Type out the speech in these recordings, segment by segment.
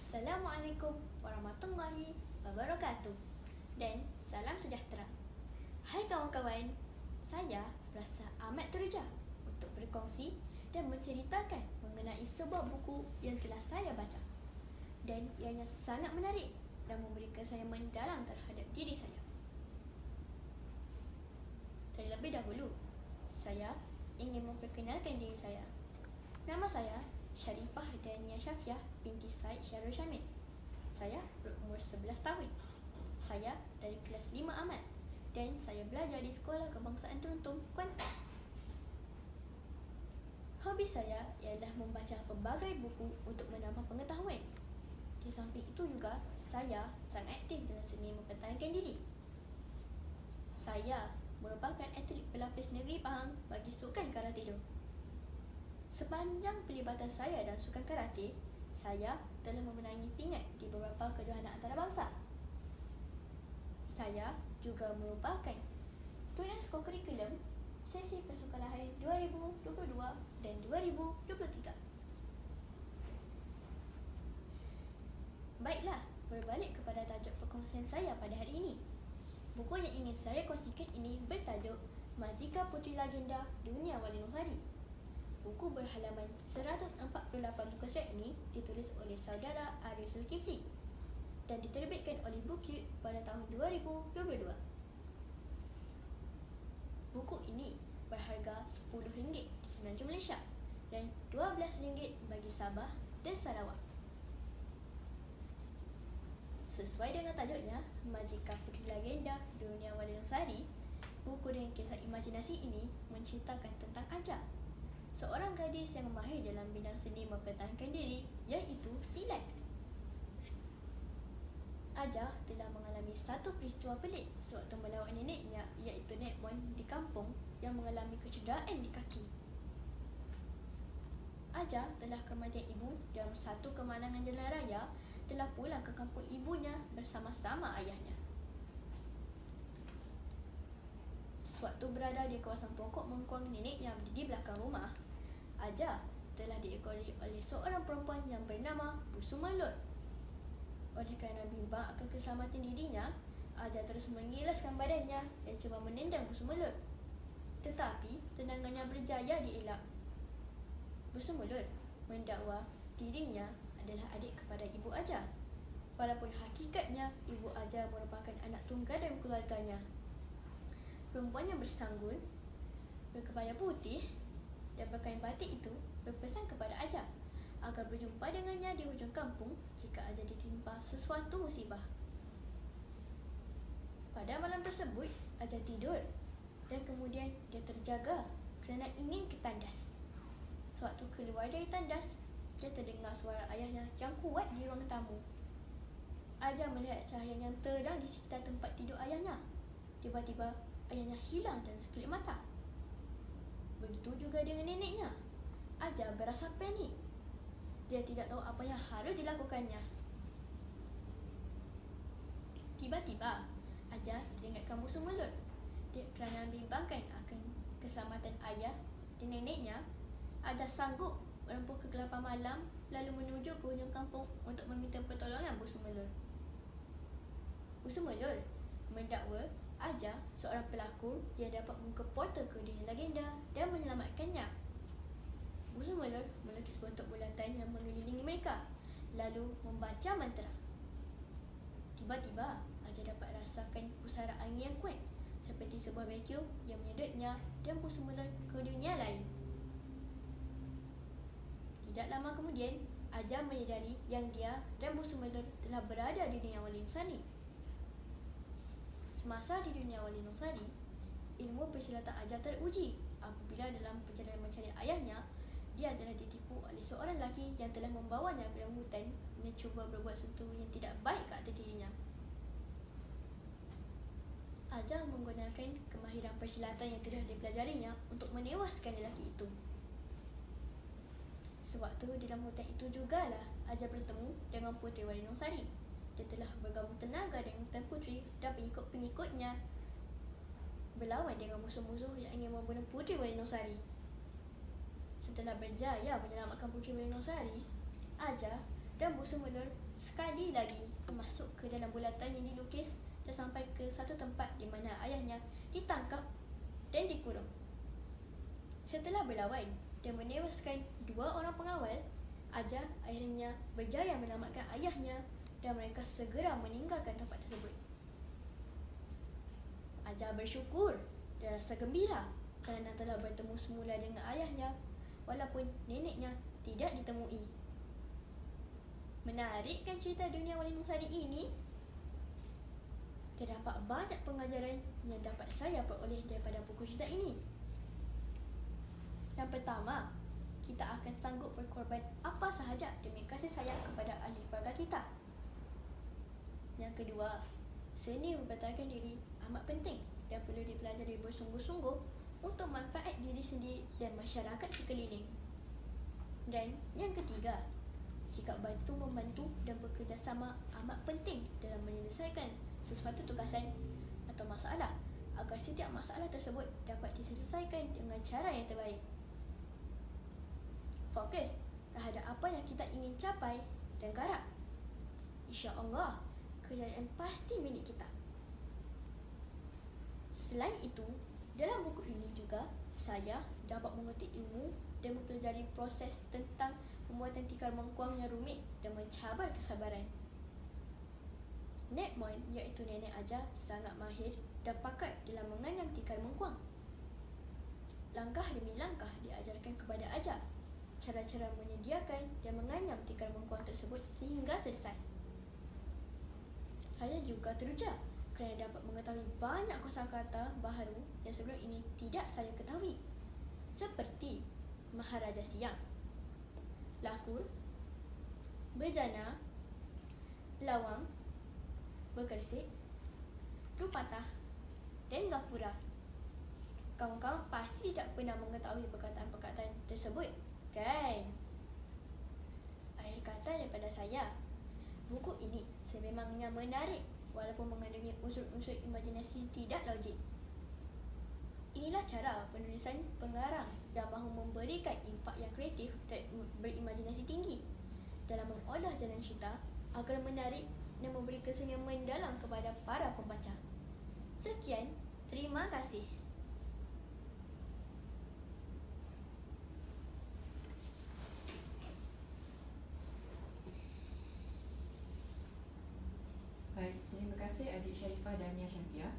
Assalamualaikum warahmatullahi wabarakatuh dan salam sejahtera. Hai kawan-kawan, saya berasa amat teruja untuk berkongsi dan menceritakan mengenai sebuah buku yang telah saya baca dan ianya sangat menarik dan memberikan saya mendalam terhadap diri saya. Terlebih dahulu, saya ingin memperkenalkan diri saya. Nama saya Sharifah Dania Syafiah binti Said Syarul Syamil. Saya berumur 11 tahun. Saya dari kelas 5 Amat dan saya belajar di Sekolah Kebangsaan Teruntum, Kuantan. Hobi saya ialah membaca pelbagai buku untuk menambah pengetahuan. Di samping itu juga, saya sangat aktif dalam seni mempertahankan diri. Saya merupakan atlet pelapis negeri Pahang bagi sukan karate-do. Sepanjang pelibatan saya dalam sukan karate, saya telah memenangi pingat di beberapa kejohanan antarabangsa. Saya juga merupakan tunas kokurikulum sesi persukalahan 2022 dan 2023. Baiklah, berbalik kepada tajuk perkongsian saya pada hari ini. Buku yang ingin saya kongsikan ini bertajuk Majika Puteri Legenda Dunia Wali Nosari. Buku berhalaman 148 muka surat ini ditulis oleh saudara Arif Zulkifli dan diterbitkan oleh Bookyard pada tahun 2022. Buku ini berharga RM10 di Semenanjung Malaysia dan RM12 bagi Sabah dan Sarawak. Sesuai dengan tajuknya, Majika Puteri Legenda Dunia Wali Nosari, buku dengan kisah imajinasi ini menceritakan tentang Aja, seorang gadis yang mahir dalam bidang seni mempertahankan diri, iaitu silat. Aja telah mengalami satu peristiwa pelik sewaktu melawat neneknya, iaitu Nek Mon di kampung yang mengalami kecederaan di kaki. Aja telah kematian ibu dalam satu kemalangan jalan raya, telah pulang ke kampung ibunya bersama-sama ayahnya. Sewaktu berada di kawasan pokok mengkuang neneknya di belakang rumah, Aja telah diekori oleh seorang perempuan yang bernama Bu Sumelut. Oleh kerana bimbang akan keselamatan dirinya, Aja terus mengilaskan badannya dan cuba menendang Bu Sumelut. Tetapi tendangannya berjaya dielak. Bu Sumelut mendakwa dirinya adalah adik kepada ibu Aja, walaupun hakikatnya ibu Aja merupakan anak tunggal dalam keluarganya. Perempuan yang bersanggul, berkebaya putih dan berkain batik itu berpesan kepada Aja agar berjumpa dengannya di hujung kampung jika Aja ditimpa sesuatu musibah. Pada malam tersebut, Aja tidur dan kemudian dia terjaga kerana ingin ke tandas. Sewaktu keluar dari tandas, dia terdengar suara ayahnya yang kuat di ruang tamu. Aja melihat cahaya yang terang di sekitar tempat tidur ayahnya. Tiba-tiba, ayahnya hilang dalam sekelip mata. Begitu juga dengan neneknya. Aja berasa panik. Dia tidak tahu apa yang harus dilakukannya. Tiba-tiba, Aja teringatkan Bu Sumelut. Kerana bimbangkan akan keselamatan ayah dan neneknya, Aja sanggup menempuh kegelapan malam lalu menuju ke hujung kampung untuk meminta pertolongan Bu Sumelut. Bu Sumelut mendakwa Aja seorang pelakon yang dapat membuka portal ke dunia legenda dan menyelamatkannya. Bu Sumelut melukis bentuk bulatan yang mengelilingi mereka, lalu membaca mantra. Tiba-tiba, Aja dapat rasakan pusaran angin yang kuat, seperti sebuah vacuum yang menyedutnya dan Bu Sumelut ke dunia lain. Tidak lama kemudian, Aja menyedari yang dia dan Bu Sumelut telah berada di dunia Wali Nosari. Semasa di dunia Wali Nosari, ilmu persilatan Aja teruji apabila dalam perjalanan mencari ayahnya, dia telah ditipu oleh seorang lelaki yang telah membawanya ke dalam hutan dan cuba berbuat sesuatu yang tidak baik ke atas dirinya. Aja menggunakan kemahiran persilatan yang telah dipelajarinya untuk menewaskan lelaki itu. Sewaktu di dalam hutan itu jugalah Aja bertemu dengan Puteri Wali Nosari. Dia telah bergabung tenaga dengan Tuan Puteri dan pengikut-pengikutnya berlawan dengan musuh-musuh yang ingin membunuh Puteri Wali Nosari. Setelah berjaya menyelamatkan Puteri Wali Nosari, Aja dan busung melur sekali lagi masuk ke dalam bulatan yang dilukis dan sampai ke satu tempat di mana ayahnya ditangkap dan dikurung. Setelah berlawan dan menewaskan 2 orang pengawal, Aja akhirnya berjaya menyelamatkan ayahnya dan mereka segera meninggalkan tempat tersebut. Aja bersyukur dan rasa gembira kerana telah bertemu semula dengan ayahnya walaupun neneknya tidak ditemui. Menarik kan cerita dunia Wali Nusari ini? Terdapat banyak pengajaran yang dapat saya peroleh daripada buku cerita ini. Yang pertama, kita akan sanggup berkorban apa sahaja demi kasih sayang kepada ahli keluarga kita. Yang kedua, seni mempertahankan diri amat penting dan perlu dipelajari bersungguh-sungguh untuk manfaat diri sendiri dan masyarakat sekeliling. Dan yang ketiga, sikap bantu-membantu dan bekerjasama amat penting dalam menyelesaikan sesuatu tugasan atau masalah agar setiap masalah tersebut dapat diselesaikan dengan cara yang terbaik. Fokus terhadap apa yang kita ingin capai dan garap. InsyaAllah, kejayaan pasti milik kita. Selain itu, dalam buku ini juga saya dapat mengetik ilmu dan mempelajari proses tentang pembuatan tikar mengkuang yang rumit dan mencabar kesabaran. Nek Mon, iaitu nenek Aja, sangat mahir dan pakar dalam menganyam tikar mengkuang. Langkah demi langkah diajarkan kepada Aja cara-cara menyediakan dan menganyam tikar mengkuang tersebut sehingga selesai. Saya juga teruja kerana dapat mengetahui banyak kosakata baharu yang sebelum ini tidak saya ketahui, seperti Maharaja Siang, Lakur, Bejana, Lawang, Bergersik, Rupatah dan Gapura. Kawan-kawan pasti tidak pernah mengetahui perkataan-perkataan tersebut, kan? Akhir kata daripada saya, buku ini sememangnya menarik walaupun mengandungi unsur-unsur imajinasi yang tidak logik. Inilah cara penulisan pengarang yang mahu memberikan impak yang kreatif dan berimajinasi tinggi dalam mengolah jalan cerita agar menarik dan memberi kesan yang mendalam kepada para pembaca. Sekian, terima kasih. Baik, terima kasih adik Sharifah dan Nia Syafiah.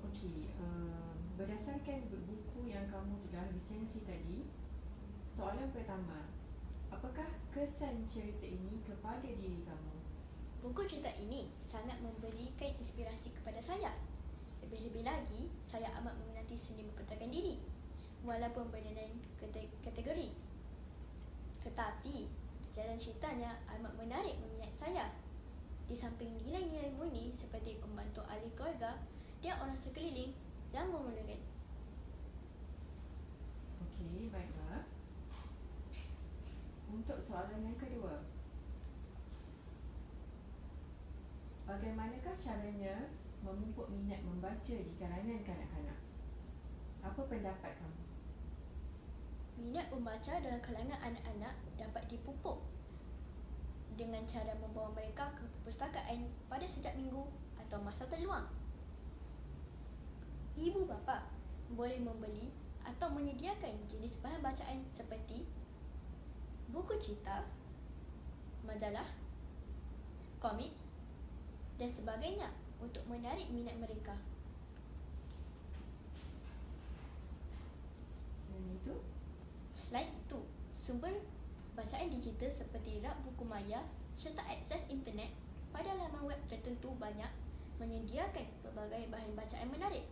Okey, berdasarkan buku yang kamu telah lisensi tadi, soalan pertama, apakah kesan cerita ini kepada diri kamu? Buku cerita ini sangat memberikan inspirasi kepada saya. Lebih-lebih lagi, saya amat meminati seni mempertahankan diri walaupun berlainan kategori. Tetapi, jalan ceritanya amat menarik meminat saya. Di samping nilai-nilai murni seperti membantu ahli keluarga dan orang sekeliling yang memerlukan. Okey, baiklah. Untuk soalan yang kedua, bagaimanakah caranya memupuk minat membaca di kalangan kanak-kanak? Apa pendapat kamu? Minat membaca dalam kalangan anak-anak dapat dipupuk dengan cara membawa mereka ke perpustakaan pada setiap minggu atau masa terluang. Ibu bapa boleh membeli atau menyediakan jenis bahan bacaan seperti buku cerita, majalah, komik dan sebagainya untuk menarik minat mereka. Selain itu, sumber bacaan digital seperti rak buku maya serta akses internet pada laman web tertentu banyak menyediakan pelbagai bahan bacaan menarik.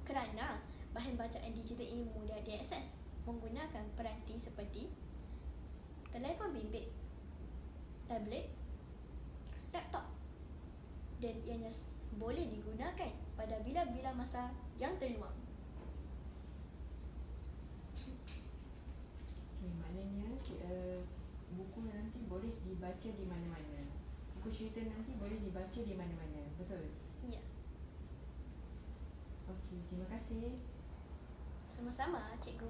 Kerana bahan bacaan digital ini mudah diakses menggunakan peranti seperti telefon bimbit, tablet, laptop dan ianya boleh digunakan pada bila-bila masa yang terluang. Maknanya buku nanti boleh dibaca di mana-mana. Buku cerita nanti boleh dibaca di mana-mana. Betul? Ya. Okey, terima kasih. Sama-sama, cikgu.